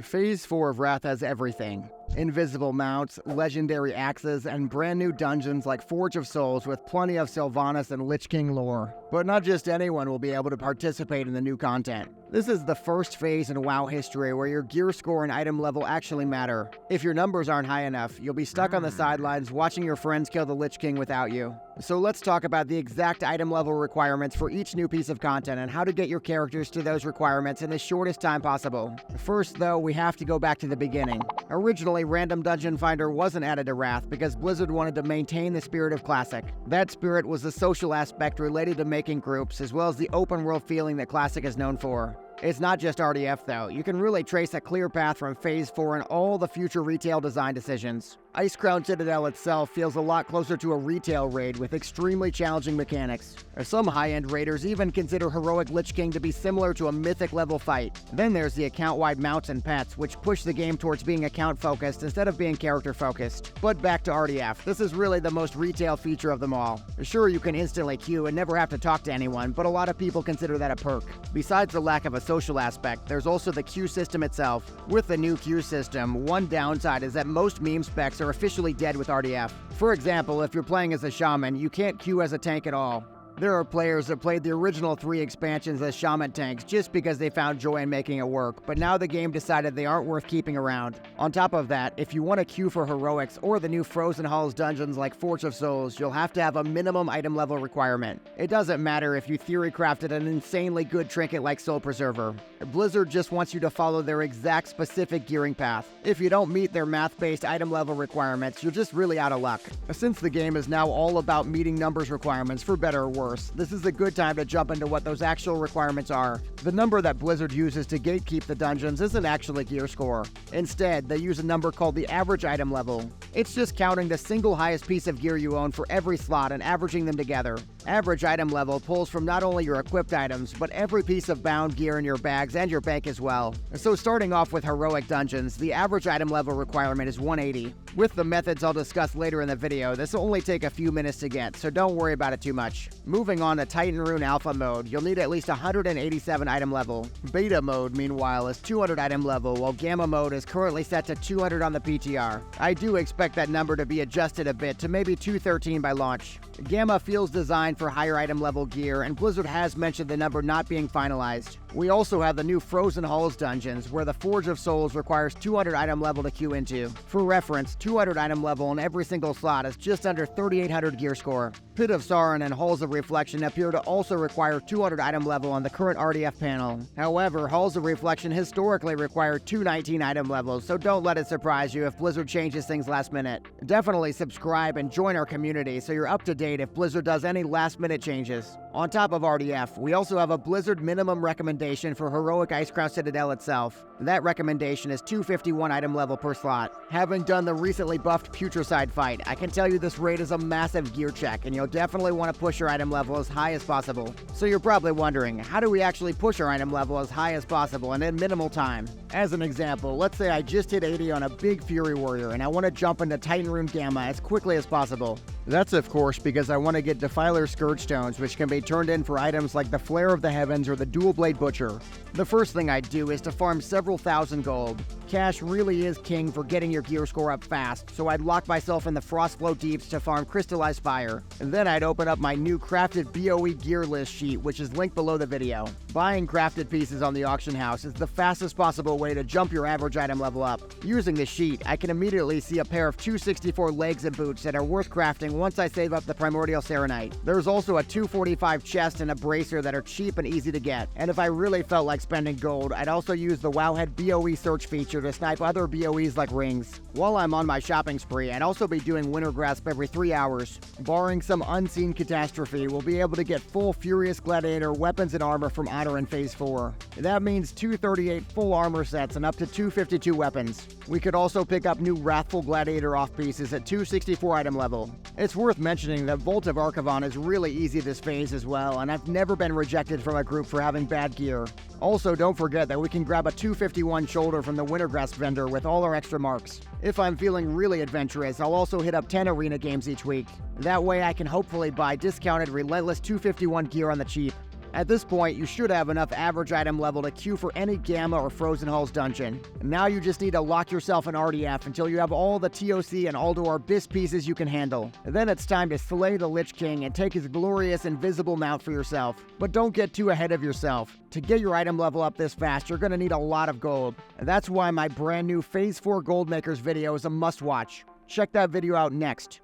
Phase 4 of Wrath has everything. Invisible mounts, legendary axes, and brand new dungeons like Forge of Souls with plenty of Sylvanas and Lich King lore. But not just anyone will be able to participate in the new content. This is the first phase in WoW history where your gear score and item level actually matter. If your numbers aren't high enough, you'll be stuck on the sidelines watching your friends kill the Lich King without you. So let's talk about the exact item level requirements for each new piece of content and how to get your characters to those requirements in the shortest time possible. First though, we have to go back to the beginning. Originally, Random Dungeon Finder wasn't added to Wrath because Blizzard wanted to maintain the spirit of Classic. That spirit was the social aspect related to making groups, as well as the open world feeling that Classic is known for. It's not just RDF though, you can really trace a clear path from Phase 4 in all the future retail design decisions. Icecrown Citadel itself feels a lot closer to a retail raid with extremely challenging mechanics. Some high-end raiders even consider Heroic Lich King to be similar to a mythic level fight. Then there's the account-wide mounts and pets, which push the game towards being account-focused instead of being character-focused. But back to RDF, this is really the most retail feature of them all. Sure, you can instantly queue and never have to talk to anyone, but a lot of people consider that a perk. Besides the lack of a social aspect, there's also the queue system itself. With the new queue system, one downside is that most meme specs are officially dead with RDF. For example, if you're playing as a shaman, you can't queue as a tank at all. There are players that played the original 3 expansions as shaman tanks just because they found joy in making it work, but now the game decided they aren't worth keeping around. On top of that, if you want to queue for heroics or the new Frozen Halls dungeons like Forge of Souls, you'll have to have a minimum item level requirement. It doesn't matter if you theory crafted an insanely good trinket like Soul Preserver. Blizzard just wants you to follow their exact specific gearing path. If you don't meet their math-based item level requirements, you're just really out of luck. Since the game is now all about meeting numbers requirements for better or worse, this is a good time to jump into what those actual requirements are. The number that Blizzard uses to gatekeep the dungeons isn't actually gear score. Instead, they use a number called the average item level. It's just counting the single highest piece of gear you own for every slot and averaging them together. Average item level pulls from not only your equipped items, but every piece of bound gear in your bags and your bank as well. So starting off with heroic dungeons, the average item level requirement is 180. With the methods I'll discuss later in the video, this will only take a few minutes to get, so don't worry about it too much. Moving on to Titan Rune Alpha mode, you'll need at least 187 item level. Beta mode, meanwhile, is 200 item level, while Gamma mode is currently set to 200 on the PTR. I do expect that number to be adjusted a bit to maybe 213 by launch. Gamma feels designed for higher item level gear, and Blizzard has mentioned the number not being finalized. We also have the new Frozen Halls dungeons, where the Forge of Souls requires 200 item level to queue into. For reference, 200 item level in every single slot is just under 3,800 gear score. Pit of Sauron and Halls of Reflection appear to also require 200 item level on the current RDF panel. However, Halls of Reflection historically require 219 item levels, so don't let it surprise you if Blizzard changes things last minute. Definitely subscribe and join our community so you're up to date if Blizzard does any last minute changes. On top of RDF, we also have a Blizzard minimum recommendation for Heroic Icecrown Citadel itself. That recommendation is 251 item level per slot. Having done the recently buffed Putricide fight, I can tell you this raid is a massive gear check, and you'll definitely want to push your item level as high as possible. So you're probably wondering, how do we actually push our item level as high as possible and in minimal time? As an example, let's say I just hit 80 on a big Fury Warrior and I want to jump into Titan Rune Gamma as quickly as possible. That's of course because I want to get Defiler Scourge Stones, which can be turned in for items like the Flare of the Heavens or the Dual Blade Butcher. The first thing I'd do is to farm several thousand gold. Cash really is king for getting your gear score up fast, so I'd lock myself in the Frostflow Deeps to farm Crystallized Fire. And then I'd open up my new crafted BOE gear list sheet, which is linked below the video. Buying crafted pieces on the auction house is the fastest possible way to jump your average item level up. Using the sheet, I can immediately see a pair of 264 legs and boots that are worth crafting once I save up the Primordial Serenite. There's also a 245 chest and a bracer that are cheap and easy to get. And if I really felt like spending gold, I'd also use the Wowhead BOE search feature to snipe other BOEs like rings. While I'm on my shopping spree, I'd also be doing Winter Grasp every 3 hours. Barring some unseen catastrophe, we'll be able to get full Furious Gladiator weapons and armor from Honor in Phase 4. That means 238 full armor sets and up to 252 weapons. We could also pick up new Wrathful Gladiator off pieces at 264 item level. It's worth mentioning that Vault of Archivon is really easy this phase as well, and I've never been rejected from a group for having bad gear. Also, don't forget that we can grab a 251 shoulder from the Wintergrasp vendor with all our extra marks. If I'm feeling really adventurous, I'll also hit up 10 arena games each week. That way I can hopefully buy discounted Relentless 251 gear on the cheap. At this point, you should have enough average item level to queue for any Gamma or Frozen Halls dungeon. Now you just need to lock yourself in RDF until you have all the TOC and Aldor Bis pieces you can handle. Then it's time to slay the Lich King and take his glorious invisible mount for yourself. But don't get too ahead of yourself. To get your item level up this fast, you're going to need a lot of gold. And that's why my brand new Phase 4 Gold Makers video is a must watch. Check that video out next.